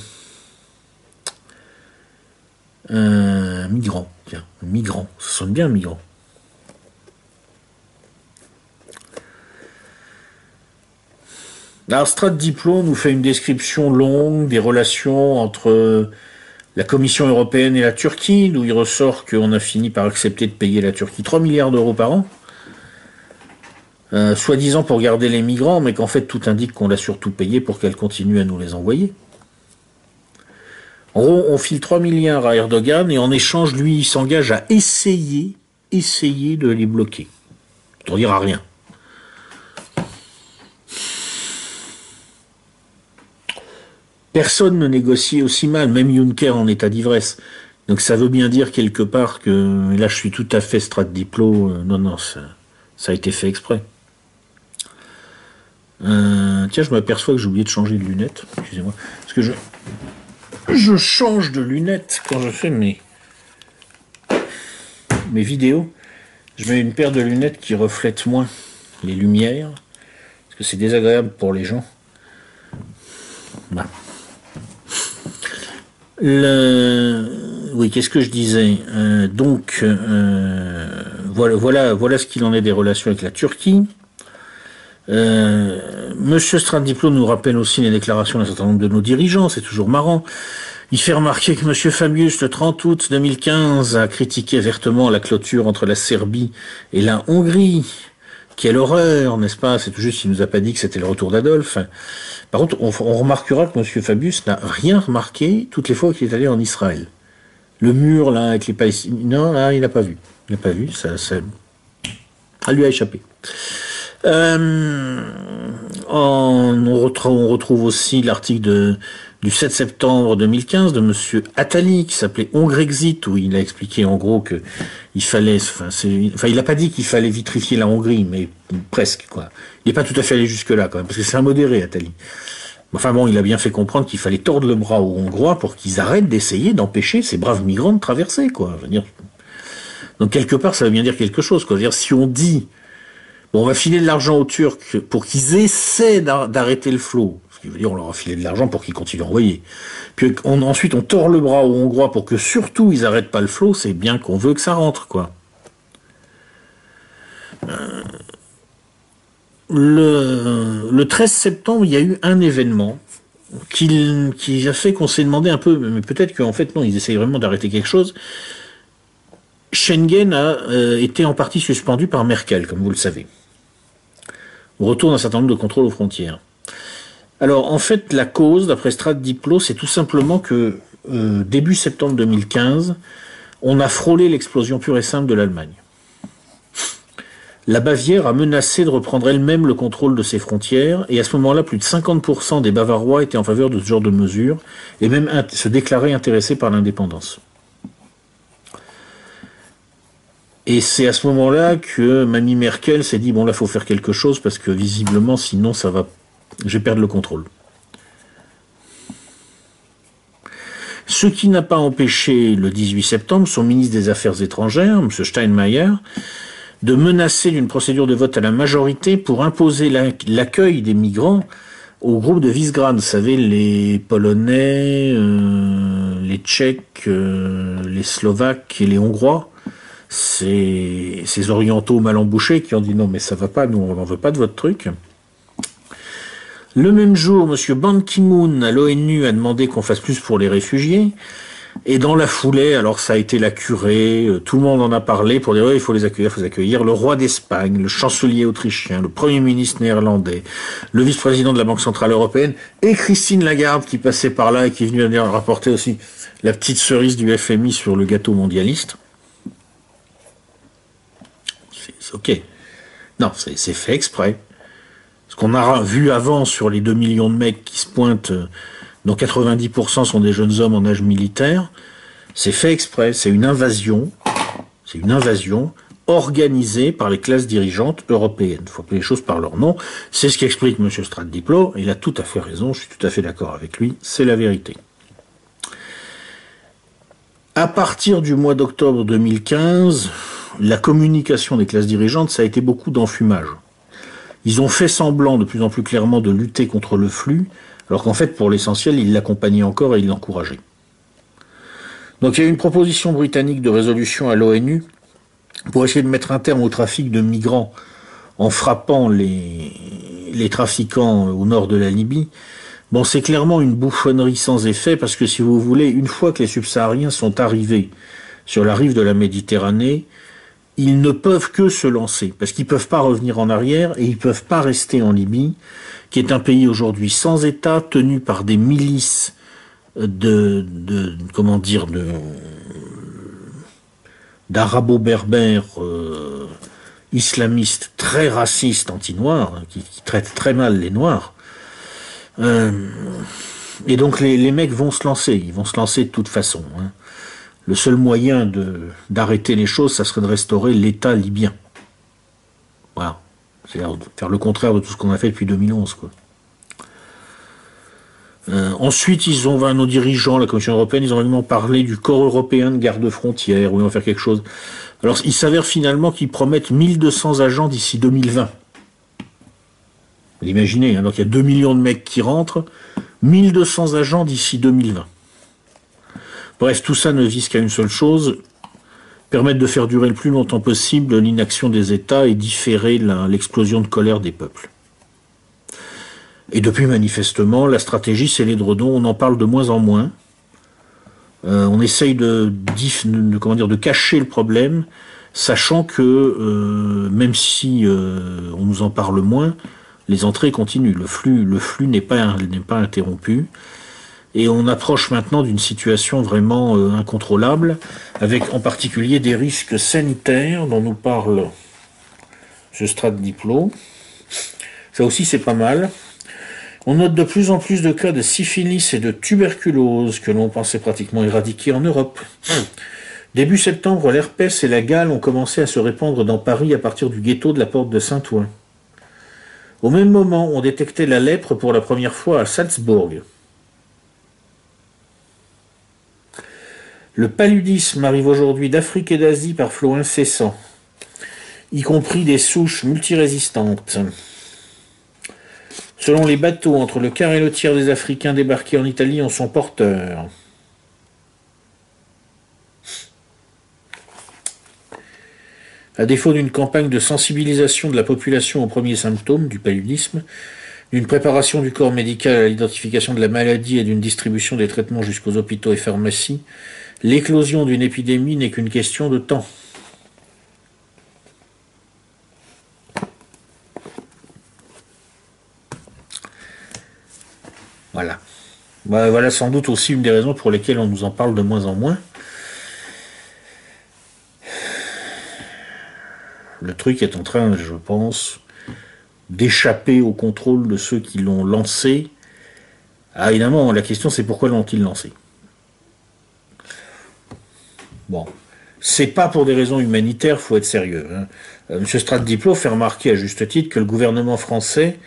migrant. Tiens, un migrant, ça sonne bien, migrant. Alors, Strat Diplo nous fait une description longue des relations entre la Commission européenne et la Turquie, d'où il ressort qu'on a fini par accepter de payer la Turquie 3 milliards d'euros par an, soi-disant pour garder les migrants, mais qu'en fait tout indique qu'on l'a surtout payé pour qu'elle continue à nous les envoyer. En gros, on file 3 milliards à Erdogan et en échange, lui, il s'engage à essayer de les bloquer. Pour dire à rien. Personne ne négocie aussi mal, même Juncker en état d'ivresse. Donc ça veut bien dire quelque part que, et là je suis tout à fait Strat Diplo, non, ça a été fait exprès. Tiens, je m'aperçois que j'ai oublié de changer de lunettes, excusez-moi, parce que je change de lunettes quand je fais mes vidéos. Je mets une paire de lunettes qui reflètent moins les lumières, parce que c'est désagréable pour les gens. Bah. Oui, qu'est-ce que je disais voilà ce qu'il en est des relations avec la Turquie. Monsieur Stradiplo nous rappelle aussi les déclarations d'un certain nombre de nos dirigeants, c'est toujours marrant. Il fait remarquer que Monsieur Fabius, le 30 août 2015, a critiqué vertement la clôture entre la Serbie et la Hongrie. Quelle horreur, n'est-ce pas? C'est tout juste qu'il nous a pas dit que c'était le retour d'Adolphe. Par contre, on remarquera que Monsieur Fabius n'a rien remarqué toutes les fois qu'il est allé en Israël. Le mur, là, avec les Palestiniens, non, là, il n'a pas vu. Il n'a pas vu, ça lui a échappé. On retrouve aussi l'article du 7 septembre 2015 de Monsieur Attali, qui s'appelait Hongrexit, où il a expliqué en gros que il fallait, il n'a pas dit qu'il fallait vitrifier la Hongrie, mais presque, quoi. Il n'est pas tout à fait allé jusque-là, quand même, parce que c'est un modéré, Attali. Enfin bon, il a bien fait comprendre qu'il fallait tordre le bras aux Hongrois pour qu'ils arrêtent d'essayer d'empêcher ces braves migrants de traverser, quoi. Je veux dire. Donc quelque part, ça veut bien dire quelque chose, quoi. C'est-à-dire, si on dit, bon, on va filer de l'argent aux Turcs pour qu'ils essaient d'arrêter le flot, ce qui veut dire on leur a filé de l'argent pour qu'ils continuent à envoyer. Puis ensuite, on tord le bras aux Hongrois pour que surtout ils arrêtent pas le flot, c'est bien qu'on veut que ça rentre, quoi. Le 13 septembre, il y a eu un événement qui a fait qu'on s'est demandé un peu, mais peut-être qu'en fait, non, ils essayent vraiment d'arrêter quelque chose. Schengen a été en partie suspendu par Merkel, comme vous le savez. On retourne un certain nombre de contrôles aux frontières. Alors, en fait, la cause, d'après Strat Diplo, c'est tout simplement que début septembre 2015, on a frôlé l'explosion pure et simple de l'Allemagne. La Bavière a menacé de reprendre elle-même le contrôle de ses frontières, et à ce moment-là, plus de 50% des Bavarois étaient en faveur de ce genre de mesures, et même se déclaraient intéressés par l'indépendance. Et c'est à ce moment-là que Mamie Merkel s'est dit, bon là, faut faire quelque chose, parce que visiblement, sinon, je vais perdre le contrôle. Ce qui n'a pas empêché, le 18 septembre, son ministre des Affaires étrangères, M. Steinmeier, de menacer d'une procédure de vote à la majorité pour imposer l'accueil des migrants au groupe de Visegrad. Vous savez, les Polonais, les Tchèques, les Slovaques et les Hongrois, ces orientaux mal embouchés qui ont dit non mais ça va pas, nous on n'en veut pas de votre truc. Le même jour, M. Ban Ki-moon à l'ONU a demandé qu'on fasse plus pour les réfugiés. Et dans la foulée, alors ça a été la curée, tout le monde en a parlé pour dire ouais, il faut les accueillir, le roi d'Espagne, le chancelier autrichien, le premier ministre néerlandais, le vice-président de la Banque Centrale Européenne et Christine Lagarde qui passait par là et qui est venue rapporter aussi la petite cerise du FMI sur le gâteau mondialiste. C'est ok. Non, c'est fait exprès. Ce qu'on a vu avant sur les 2 millions de mecs qui se pointent, dont 90% sont des jeunes hommes en âge militaire, c'est fait exprès, c'est une invasion organisée par les classes dirigeantes européennes. Il faut appeler les choses par leur nom. C'est ce qu'explique M. Stradiplo, et il a tout à fait raison, je suis tout à fait d'accord avec lui, c'est la vérité. À partir du mois d'octobre 2015, la communication des classes dirigeantes, ça a été beaucoup d'enfumage. Ils ont fait semblant de plus en plus clairement de lutter contre le flux, alors qu'en fait, pour l'essentiel, ils l'accompagnaient encore et ils l'encourageaient. Donc il y a eu une proposition britannique de résolution à l'ONU pour essayer de mettre un terme au trafic de migrants en frappant les trafiquants au nord de la Libye. Bon, c'est clairement une bouffonnerie sans effet, parce que si vous voulez, une fois que les subsahariens sont arrivés sur la rive de la Méditerranée, ils ne peuvent que se lancer, parce qu'ils ne peuvent pas revenir en arrière et ils ne peuvent pas rester en Libye, qui est un pays aujourd'hui sans État, tenu par des milices d'arabo-berbères islamistes très racistes anti-noirs, qui traitent très mal les Noirs. Et donc les mecs vont se lancer, ils vont se lancer de toute façon. Hein. Le seul moyen d'arrêter les choses, ça serait de restaurer l'État libyen. Voilà. C'est-à-dire de faire le contraire de tout ce qu'on a fait depuis 2011, quoi. Ensuite, nos dirigeants, la Commission européenne, ils ont vraiment parlé du corps européen de garde-frontières, où ils vont faire quelque chose. Alors, il s'avère finalement qu'ils promettent 1200 agents d'ici 2020. Vous imaginez, hein, donc il y a 2 millions de mecs qui rentrent, 1200 agents d'ici 2020. Bref, tout ça ne vise qu'à une seule chose, permettre de faire durer le plus longtemps possible l'inaction des États et différer l'explosion de colère des peuples. Et depuis, manifestement, la stratégie, c'est l'édredon, on en parle de moins en moins. On essaye de cacher le problème, sachant que, même si on nous en parle moins, les entrées continuent. Le flux n'est pas interrompu. Et on approche maintenant d'une situation vraiment incontrôlable, avec en particulier des risques sanitaires dont nous parle ce Stradiplo. Ça aussi, c'est pas mal. On note de plus en plus de cas de syphilis et de tuberculose que l'on pensait pratiquement éradiquer en Europe. Début septembre, l'herpès et la gale ont commencé à se répandre dans Paris à partir du ghetto de la Porte de Saint-Ouen. Au même moment, on détectait la lèpre pour la première fois à Salzbourg. Le paludisme arrive aujourd'hui d'Afrique et d'Asie par flot incessant, y compris des souches multirésistantes. Selon les bateaux, entre le quart et le tiers des Africains débarqués en Italie en sont porteurs. À défaut d'une campagne de sensibilisation de la population aux premiers symptômes du paludisme, d'une préparation du corps médical à l'identification de la maladie et d'une distribution des traitements jusqu'aux hôpitaux et pharmacies, l'éclosion d'une épidémie n'est qu'une question de temps. Voilà. Voilà sans doute aussi une des raisons pour lesquelles on nous en parle de moins en moins. Le truc est en train, je pense, d'échapper au contrôle de ceux qui l'ont lancé. Ah, évidemment, la question c'est pourquoi l'ont-ils lancé? Bon, c'est pas pour des raisons humanitaires, faut être sérieux. Hein. M. Stradiplo fait remarquer à juste titre que le gouvernement français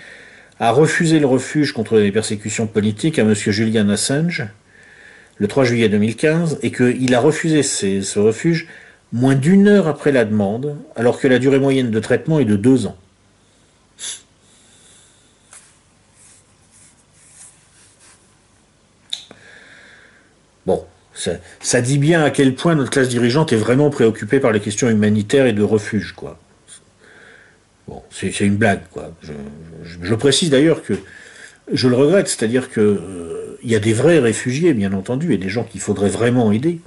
a refusé le refuge contre les persécutions politiques à M. Julian Assange le 3 juillet 2015 et qu'il a refusé ce refuge moins d'1 heure après la demande, alors que la durée moyenne de traitement est de 2 ans. Bon, ça dit bien à quel point notre classe dirigeante est vraiment préoccupée par les questions humanitaires et de refuge, quoi. Bon, c'est une blague, quoi. Je précise d'ailleurs que je le regrette, c'est-à-dire que y a des vrais réfugiés, bien entendu, et des gens qu'il faudrait vraiment aider.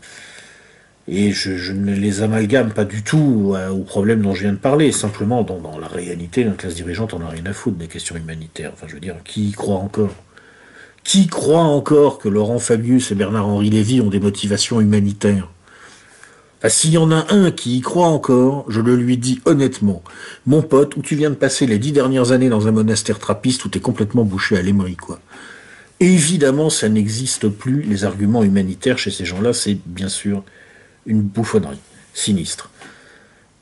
Et je ne les amalgame pas du tout au problème dont je viens de parler. Simplement, dans la réalité, notre classe dirigeante en a rien à foutre des questions humanitaires. Enfin, je veux dire, qui y croit encore? Qui croit encore que Laurent Fabius et Bernard-Henri Lévy ont des motivations humanitaires? Enfin, s'il y en a un qui y croit encore, je le lui dis honnêtement. Mon pote, où tu viens de passer les 10 dernières années dans un monastère trappiste où t'es complètement bouché à l'émery, quoi. Évidemment, ça n'existe plus. Les arguments humanitaires chez ces gens-là, c'est bien sûr une bouffonnerie. Sinistre.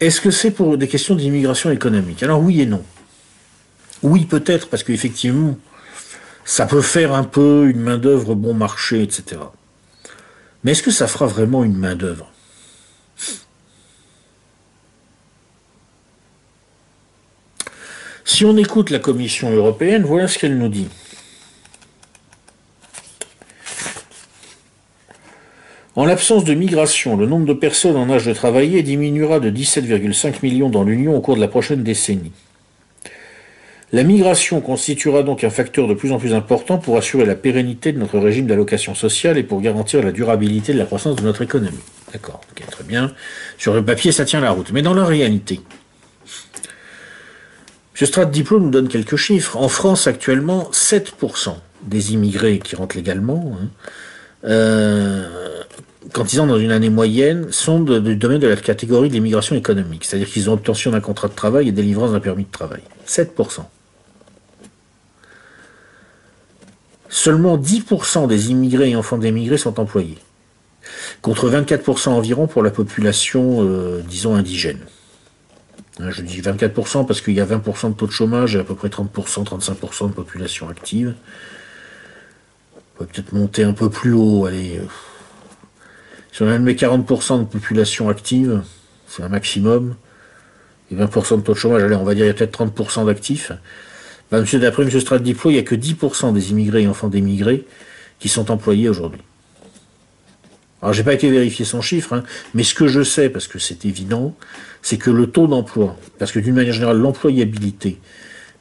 Est-ce que c'est pour des questions d'immigration économique? Alors oui et non. Oui, peut-être, parce qu'effectivement, ça peut faire un peu une main-d'œuvre bon marché, etc. Mais est-ce que ça fera vraiment une main-d'œuvre? Si on écoute la Commission européenne, voilà ce qu'elle nous dit. En l'absence de migration, le nombre de personnes en âge de travailler diminuera de 17,5 millions dans l'Union au cours de la prochaine décennie. La migration constituera donc un facteur de plus en plus important pour assurer la pérennité de notre régime d'allocation sociale et pour garantir la durabilité de la croissance de notre économie. D'accord, ok, très bien. Sur le papier, ça tient la route. Mais dans la réalité, M. Strat-Diplo nous donne quelques chiffres. En France, actuellement, 7% des immigrés qui rentrent légalement, quand ils entrent dans une année moyenne, sont du domaine de la catégorie de l'immigration économique. C'est-à-dire qu'ils ont obtention d'un contrat de travail et délivrance d'un permis de travail. 7%. Seulement 10% des immigrés et enfants d'émigrés sont employés, contre 24% environ pour la population, disons, indigène. Je dis 24% parce qu'il y a 20% de taux de chômage et à peu près 30%, 35% de population active. On peut peut-être monter un peu plus haut, allez. Si on admet 40% de population active, c'est un maximum, et 20% de taux de chômage, allez, on va dire qu'il y a peut-être 30% d'actifs. D'après M. Strat-Diplo, il n'y a que 10% des immigrés et enfants d'émigrés qui sont employés aujourd'hui. Alors, j'ai pas été vérifier son chiffre, mais ce que je sais, parce que c'est évident, c'est que le taux d'emploi, parce que d'une manière générale, l'employabilité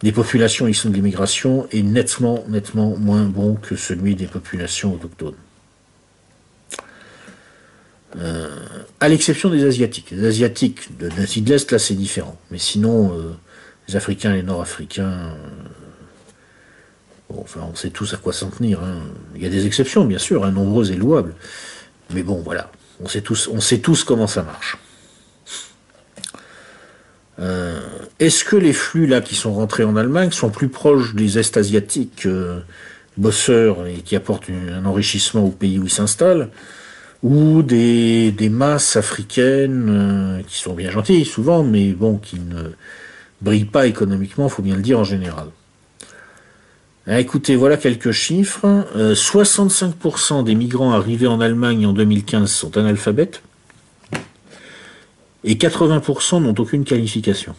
des populations issues de l'immigration est nettement moins bon que celui des populations autochtones. À l'exception des Asiatiques. Les Asiatiques d'Asie de l'Est, là, c'est différent. Mais sinon, les Africains et les Nord-Africains, bon, enfin, on sait tous à quoi s'en tenir. Il y a des exceptions, bien sûr, nombreuses et louables. Mais bon, voilà, on sait tous comment ça marche. Est-ce que les flux là qui sont rentrés en Allemagne sont plus proches des Est-Asiatiques bosseurs et qui apportent un enrichissement au pays où ils s'installent, ou des masses africaines qui sont bien gentilles souvent, mais bon, qui ne brillent pas économiquement, faut bien le dire en général. Écoutez, voilà quelques chiffres. 65% des migrants arrivés en Allemagne en 2015 sont analphabètes et 80% n'ont aucune qualification.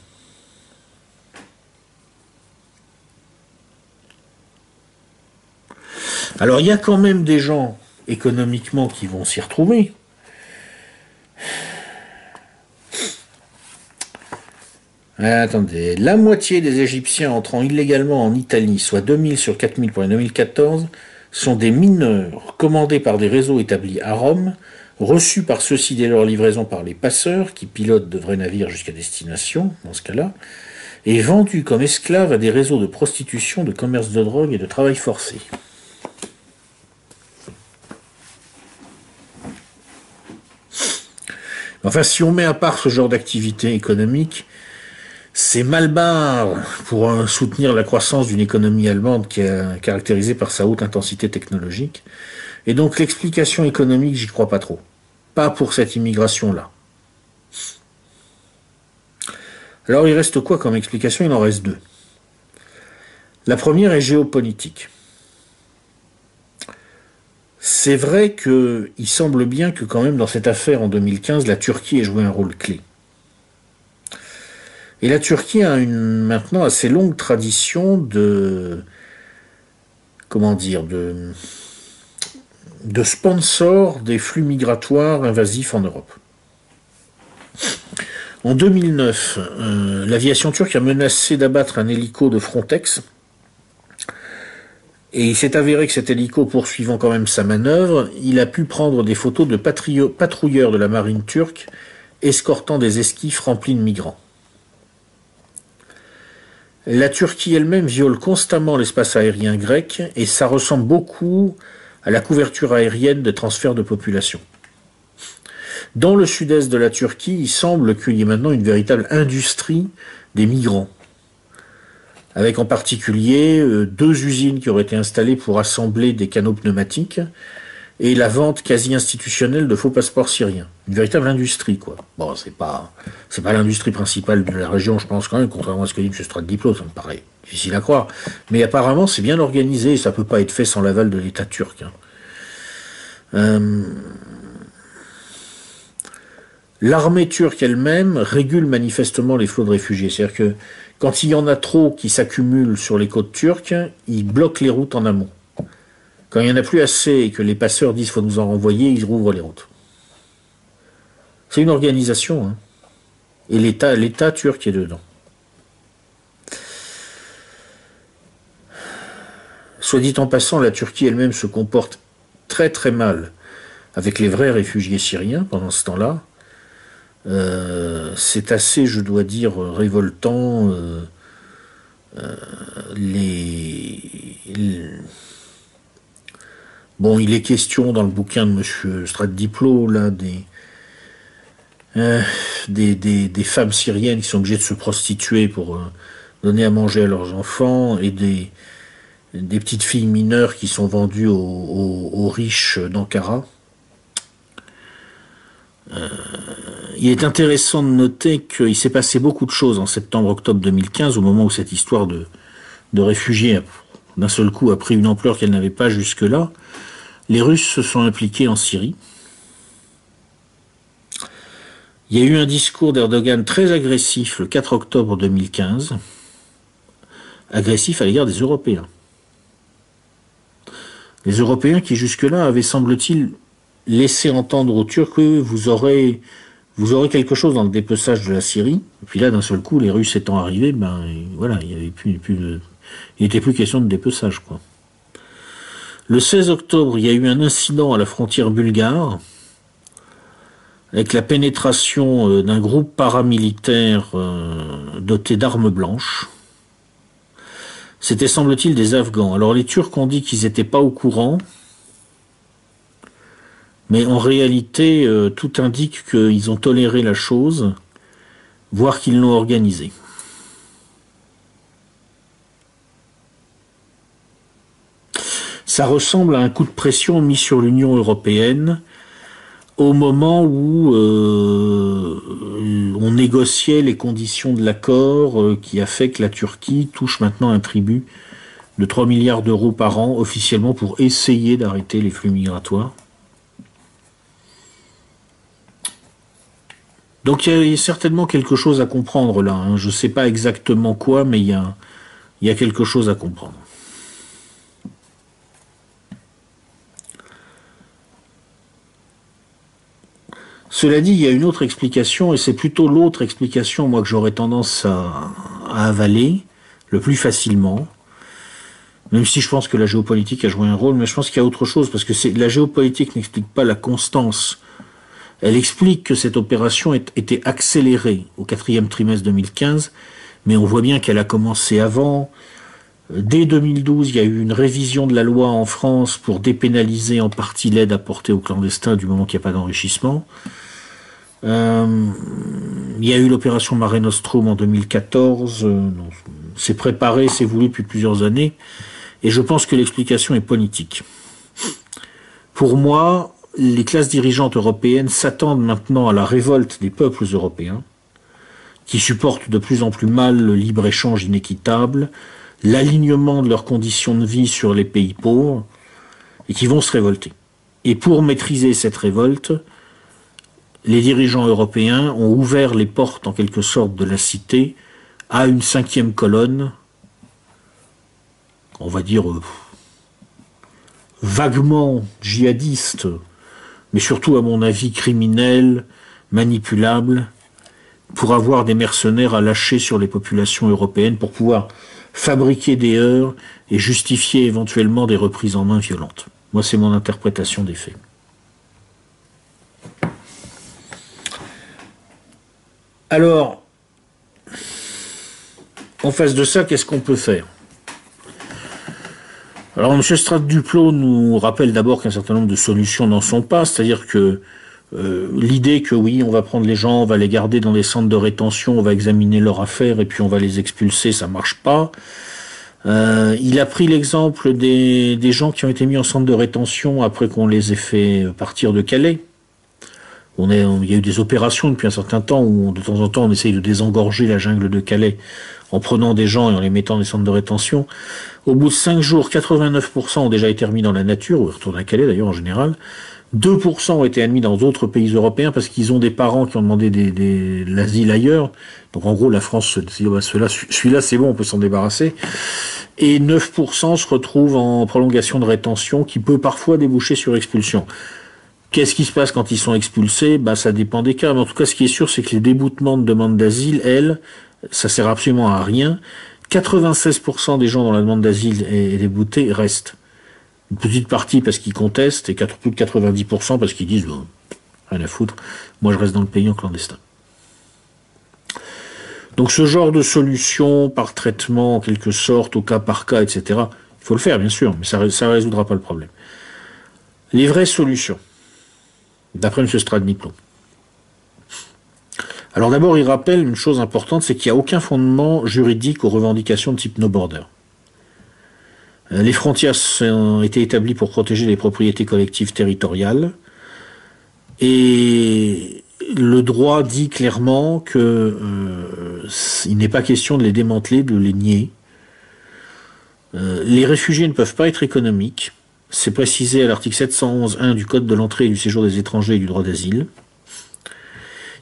Alors il y a quand même des gens économiquement qui vont s'y retrouver. Attendez, la moitié des Égyptiens entrant illégalement en Italie, soit 2000 sur 4000 pour l'année 2014, sont des mineurs commandés par des réseaux établis à Rome, reçus par ceux-ci dès leur livraison par les passeurs, qui pilotent de vrais navires jusqu'à destination, dans ce cas-là, et vendus comme esclaves à des réseaux de prostitution, de commerce de drogue et de travail forcé. Enfin, si on met à part ce genre d'activité économique, c'est mal barre pour soutenir la croissance d'une économie allemande qui est caractérisée par sa haute intensité technologique. Et donc l'explication économique, j'y crois pas trop. Pas pour cette immigration-là. Alors il reste quoi comme explication? Il en reste deux. La première est géopolitique. C'est vrai qu'il semble bien que quand même dans cette affaire en 2015, la Turquie ait joué un rôle clé. Et la Turquie a une maintenant assez longue tradition de sponsor des flux migratoires invasifs en Europe. En 2009, l'aviation turque a menacé d'abattre un hélico de Frontex. Et il s'est avéré que cet hélico, poursuivant quand même sa manœuvre, il a pu prendre des photos de patrouilleurs de la marine turque escortant des esquifs remplis de migrants. La Turquie elle-même viole constamment l'espace aérien grec et ça ressemble beaucoup à la couverture aérienne de transfert de population. Dans le sud-est de la Turquie, il semble qu'il y ait maintenant une véritable industrie des migrants, avec en particulier 2 usines qui auraient été installées pour assembler des canaux pneumatiques, et la vente quasi institutionnelle de faux passeports syriens. Une véritable industrie, quoi. Bon, c'est pas l'industrie principale de la région, je pense quand même, contrairement à ce que dit M. Stradiplo, ça me paraît difficile à croire. Mais apparemment, c'est bien organisé, et ça peut pas être fait sans l'aval de l'État turc. L'armée turque elle-même régule manifestement les flots de réfugiés. C'est-à-dire que quand il y en a trop qui s'accumulent sur les côtes turques, ils bloquent les routes en amont. Quand il n'y en a plus assez et que les passeurs disent qu'il faut nous en renvoyer, ils rouvrent les routes. C'est une organisation, hein. Et l'État turc est dedans. Soit dit en passant, la Turquie elle-même se comporte très très mal avec les vrais réfugiés syriens pendant ce temps-là. C'est assez, je dois dire, révoltant. Bon, il est question dans le bouquin de M. Stradiplo, là, des femmes syriennes qui sont obligées de se prostituer pour donner à manger à leurs enfants, et des petites filles mineures qui sont vendues aux riches d'Ankara. Il est intéressant de noter qu'il s'est passé beaucoup de choses en septembre-octobre 2015, au moment où cette histoire de réfugiés d'un seul coup a pris une ampleur qu'elle n'avait pas jusque-là. Les Russes se sont impliqués en Syrie. Il y a eu un discours d'Erdogan très agressif le 4 octobre 2015, agressif à l'égard des Européens. Les Européens qui jusque-là avaient, semble-t-il, laissé entendre aux Turcs que vous aurez quelque chose dans le dépeçage de la Syrie. Et puis là, d'un seul coup, les Russes étant arrivés, voilà, il n'était plus question de dépeçage, quoi. Le 16 octobre, il y a eu un incident à la frontière bulgare, avec la pénétration d'un groupe paramilitaire doté d'armes blanches. C'était, semble-t-il, des Afghans. Alors les Turcs ont dit qu'ils n'étaient pas au courant, mais en réalité, tout indique qu'ils ont toléré la chose, voire qu'ils l'ont organisée. Ça ressemble à un coup de pression mis sur l'Union européenne au moment où on négociait les conditions de l'accord qui a fait que la Turquie touche maintenant un tribut de 3 milliards d'euros par an officiellement pour essayer d'arrêter les flux migratoires. Donc il y a certainement quelque chose à comprendre là, hein. Je ne sais pas exactement quoi, mais il y a quelque chose à comprendre. Cela dit, il y a une autre explication, et c'est plutôt l'autre explication, moi, que j'aurais tendance à avaler le plus facilement, même si je pense que la géopolitique a joué un rôle, mais je pense qu'il y a autre chose, parce que la géopolitique n'explique pas la constance. Elle explique que cette opération était accélérée au 4e trimestre 2015, mais on voit bien qu'elle a commencé avant. Dès 2012, il y a eu une révision de la loi en France pour dépénaliser en partie l'aide apportée aux clandestins du moment qu'il n'y a pas d'enrichissement. Il y a eu l'opération Mare Nostrum en 2014. C'est préparé, c'est voulu depuis plusieurs années. Et je pense que l'explication est politique. Pour moi, les classes dirigeantes européennes s'attendent maintenant à la révolte des peuples européens, qui supportent de plus en plus mal le libre-échange inéquitable, l'alignement de leurs conditions de vie sur les pays pauvres, et qui vont se révolter. Et pour maîtriser cette révolte, les dirigeants européens ont ouvert les portes, en quelque sorte, de la cité à une 5e colonne, on va dire vaguement djihadiste, mais surtout, à mon avis, criminelle, manipulable, pour avoir des mercenaires à lâcher sur les populations européennes, pour pouvoir fabriquer des heurts et justifier éventuellement des reprises en main violentes. Moi, c'est mon interprétation des faits. Alors, en face de ça, qu'est-ce qu'on peut faire? Alors, M. Stradiplo nous rappelle d'abord qu'un certain nombre de solutions n'en sont pas, c'est-à-dire que L'idée que oui, on va prendre les gens, on va les garder dans des centres de rétention, on va examiner leurs affaires et puis on va les expulser, ça marche pas. Il a pris l'exemple des gens qui ont été mis en centre de rétention après qu'on les ait fait partir de Calais. Il y a eu des opérations depuis un certain temps où de temps en temps on essaye de désengorger la jungle de Calais en prenant des gens et en les mettant dans des centres de rétention. Au bout de 5 jours, 89% ont déjà été remis dans la nature, ou retournent à Calais d'ailleurs en général. 2% ont été admis dans d'autres pays européens parce qu'ils ont des parents qui ont demandé l'asile ailleurs. Donc en gros, la France se dit, bah, celui-là c'est bon, on peut s'en débarrasser. Et 9% se retrouvent en prolongation de rétention qui peut parfois déboucher sur expulsion. Qu'est-ce qui se passe quand ils sont expulsés? Bah, ça dépend des cas. Mais en tout cas, ce qui est sûr, c'est que les déboutements de demande d'asile, ça sert absolument à rien. 96% des gens dont la demande d'asile est déboutée restent. Une petite partie parce qu'ils contestent et plus de 90% parce qu'ils disent bon, rien à foutre, moi je reste dans le pays en clandestin. Donc ce genre de solution par traitement en quelque sorte, au cas par cas, etc., il faut le faire bien sûr, mais ça ne résoudra pas le problème. Les vraies solutions, d'après M. Stradniplo. Alors d'abord, il rappelle une chose importante, c'est qu'il n'y a aucun fondement juridique aux revendications de type no border. Les frontières ont été établies pour protéger les propriétés collectives territoriales et le droit dit clairement que il n'est pas question de les démanteler, de les nier. Les réfugiés ne peuvent pas être économiques. C'est précisé à l'article 711.1 du Code de l'entrée et du séjour des étrangers et du droit d'asile.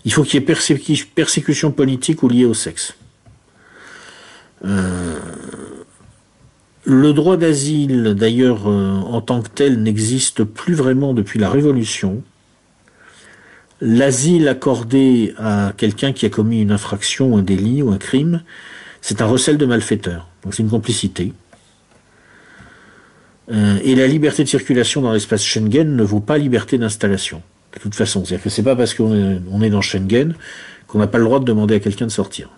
Il faut qu'il y ait persécution politique ou liée au sexe. Le droit d'asile, d'ailleurs, en tant que tel, n'existe plus vraiment depuis la Révolution. L'asile accordé à quelqu'un qui a commis une infraction, un délit ou un crime, c'est un recel de malfaiteur. Donc c'est une complicité. Et la liberté de circulation dans l'espace Schengen ne vaut pas liberté d'installation. De toute façon, c'est-à-dire que c'est pas parce qu'on est dans Schengen qu'on n'a pas le droit de demander à quelqu'un de sortir.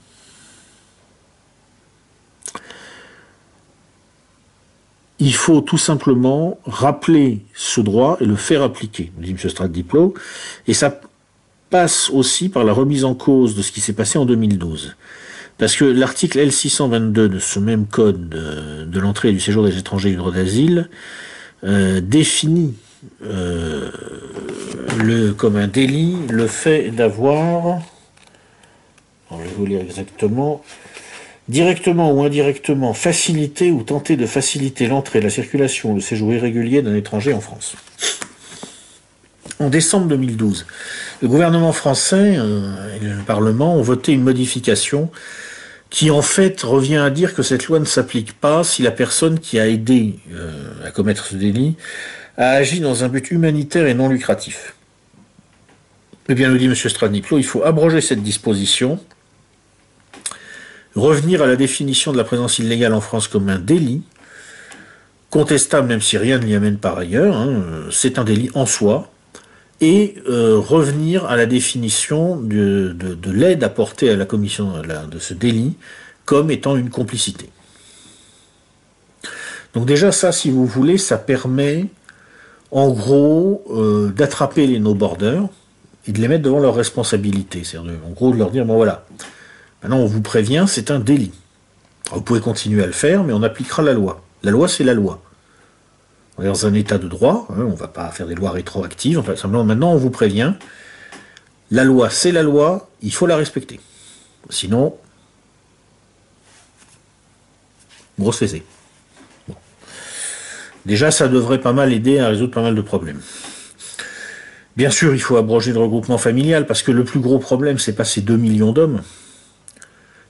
Il faut tout simplement rappeler ce droit et le faire appliquer, dit M. Stradniplo, et ça passe aussi par la remise en cause de ce qui s'est passé en 2012. Parce que l'article L622 de ce même code de l'entrée et du séjour des étrangers et du droit d'asile définit comme un délit le fait d'avoir, je vais vous lire exactement, directement ou indirectement faciliter ou tenter de faciliter l'entrée, la circulation ou le séjour irrégulier d'un étranger en France. En décembre 2012, le gouvernement français et le Parlement ont voté une modification qui en fait revient à dire que cette loi ne s'applique pas si la personne qui a aidé à commettre ce délit a agi dans un but humanitaire et non lucratif. Eh bien, nous dit M. Stradniplo, il faut abroger cette disposition, revenir à la définition de la présence illégale en France comme un délit, contestable même si rien ne l'y amène par ailleurs, c'est un délit en soi, et revenir à la définition de l'aide apportée à la commission de ce délit comme étant une complicité. Donc déjà ça, si vous voulez, ça permet en gros d'attraper les no-borders et de les mettre devant leurs responsabilités. C'est-à-dire en gros de leur dire, bon voilà, maintenant on vous prévient, c'est un délit. Alors, vous pouvez continuer à le faire, mais on appliquera la loi. La loi, c'est la loi. On est dans un état de droit, on ne va pas faire des lois rétroactives, enfin, simplement maintenant on vous prévient, la loi c'est la loi, il faut la respecter. Sinon, grosse fessée. Bon. Déjà ça devrait pas mal aider à résoudre pas mal de problèmes. Bien sûr il faut abroger le regroupement familial, parce que le plus gros problème c'est pas ces 2 millions d'hommes,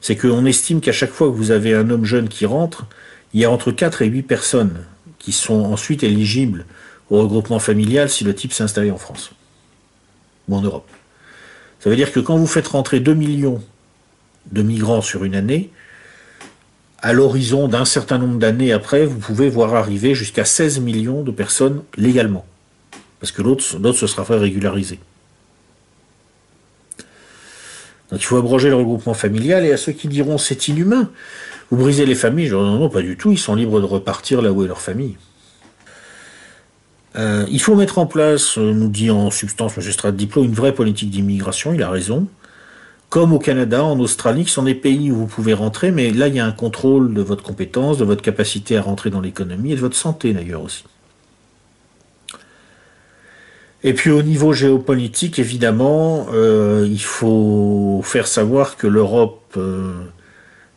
c'est qu'on estime qu'à chaque fois que vous avez un homme jeune qui rentre, il y a entre 4 et 8 personnes qui sont ensuite éligibles au regroupement familial si le type s'est installé en France ou en Europe. Ça veut dire que quand vous faites rentrer 2 millions de migrants sur une année, à l'horizon d'un certain nombre d'années après, vous pouvez voir arriver jusqu'à 16 millions de personnes légalement. Parce que l'autre se sera fait régulariser. Donc il faut abroger le regroupement familial, et à ceux qui diront c'est inhumain, vous brisez les familles, je dis non, pas du tout, ils sont libres de repartir là où est leur famille. Il faut mettre en place, nous dit en substance M. Stradiplo, une vraie politique d'immigration, il a raison. Comme au Canada, en Australie, qui sont des pays où vous pouvez rentrer, mais là, il y a un contrôle de votre compétence, de votre capacité à rentrer dans l'économie et de votre santé, d'ailleurs, aussi. Et puis, au niveau géopolitique, évidemment, il faut faire savoir que l'Europe,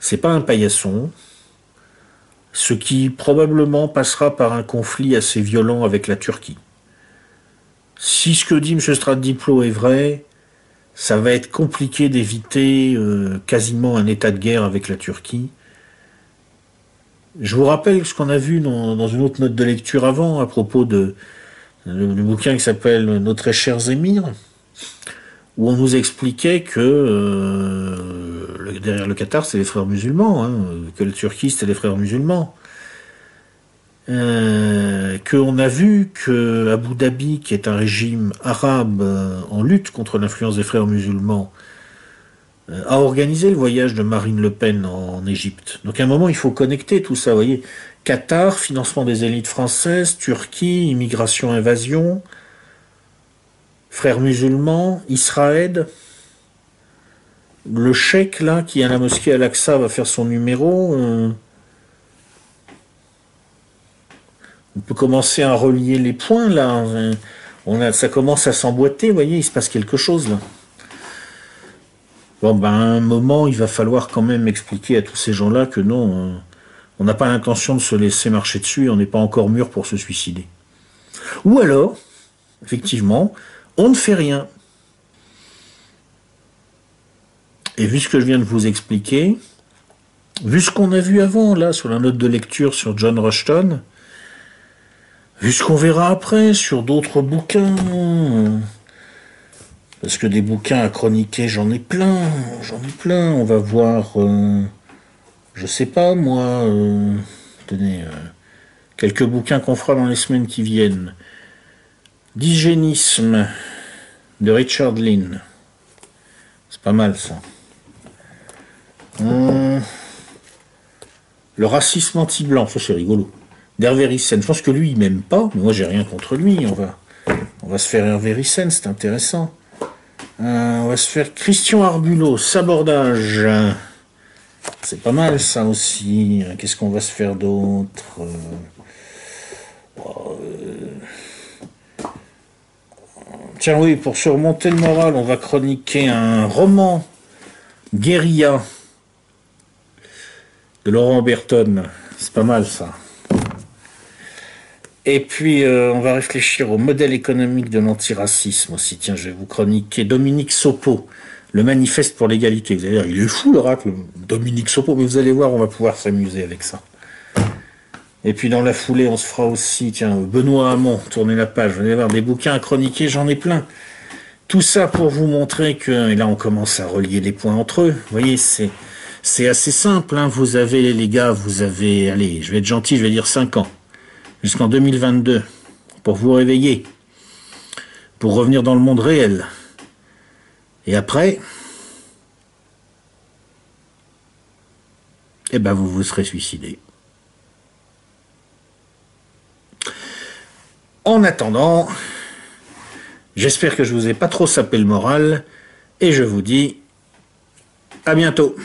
c'est pas un paillasson, ce qui probablement passera par un conflit assez violent avec la Turquie. Si ce que dit M. Stradiplo est vrai, ça va être compliqué d'éviter quasiment un état de guerre avec la Turquie. Je vous rappelle ce qu'on a vu dans une autre note de lecture avant, à propos du bouquin qui s'appelle Nos très chers émirs, où on nous expliquait que derrière le Qatar, c'est les frères musulmans, hein, que la Turquie, c'était les frères musulmans. Qu'on a vu que Abu Dhabi, qui est un régime arabe en lutte contre l'influence des frères musulmans, a organisé le voyage de Marine Le Pen en Égypte. Donc à un moment, il faut connecter tout ça, vous voyez. Qatar, financement des élites françaises, Turquie, immigration, invasion, frères musulmans, Israël, le cheikh là qui est à la mosquée Al-Aqsa va faire son numéro. On peut commencer à relier les points là. Ça commence à s'emboîter, vous voyez, il se passe quelque chose là. Bon, ben, à un moment, il va falloir quand même expliquer à tous ces gens-là que non, on n'a pas l'intention de se laisser marcher dessus et on n'est pas encore mûr pour se suicider. Ou alors, effectivement, on ne fait rien. Et vu ce que je viens de vous expliquer, vu ce qu'on a vu avant, là, sur la note de lecture sur John Rushton, vu ce qu'on verra après sur d'autres bouquins, parce que des bouquins à chroniquer, j'en ai plein. On va voir, je sais pas moi, tenez, quelques bouquins qu'on fera dans les semaines qui viennent. D'hygiénisme de Richard Lynn. C'est pas mal ça. Le racisme anti-blanc, ça c'est rigolo. D'Hervé Ryssen, je pense que lui il m'aime pas, mais moi j'ai rien contre lui. On va se faire Hervé Ryssen, c'est intéressant. On va se faire Christian Arbulot, Sabordage. C'est pas mal ça aussi. Qu'est-ce qu'on va se faire d'autre? Tiens oui, pour surmonter le moral, on va chroniquer un roman guérilla de Laurent Berton. C'est pas mal ça. Et puis, on va réfléchir au modèle économique de l'antiracisme aussi. Tiens, je vais vous chroniquer Dominique Sopo, le manifeste pour l'égalité. Vous allez dire, il est fou l'oracle, Dominique Sopo, mais vous allez voir, on va pouvoir s'amuser avec ça. Et puis, dans la foulée, on se fera aussi, tiens, Benoît Hamon, tournez la page, vous allez voir, des bouquins à chroniquer, j'en ai plein. Tout ça pour vous montrer que, et là, on commence à relier les points entre eux. Vous voyez, c'est assez simple, hein. Vous avez, les gars, allez, je vais être gentil, je vais dire 5 ans. Jusqu'en 2022, pour vous réveiller, pour revenir dans le monde réel. Et après, eh ben vous vous serez suicidé. En attendant, j'espère que je vous ai pas trop sapé le moral, et je vous dis à bientôt.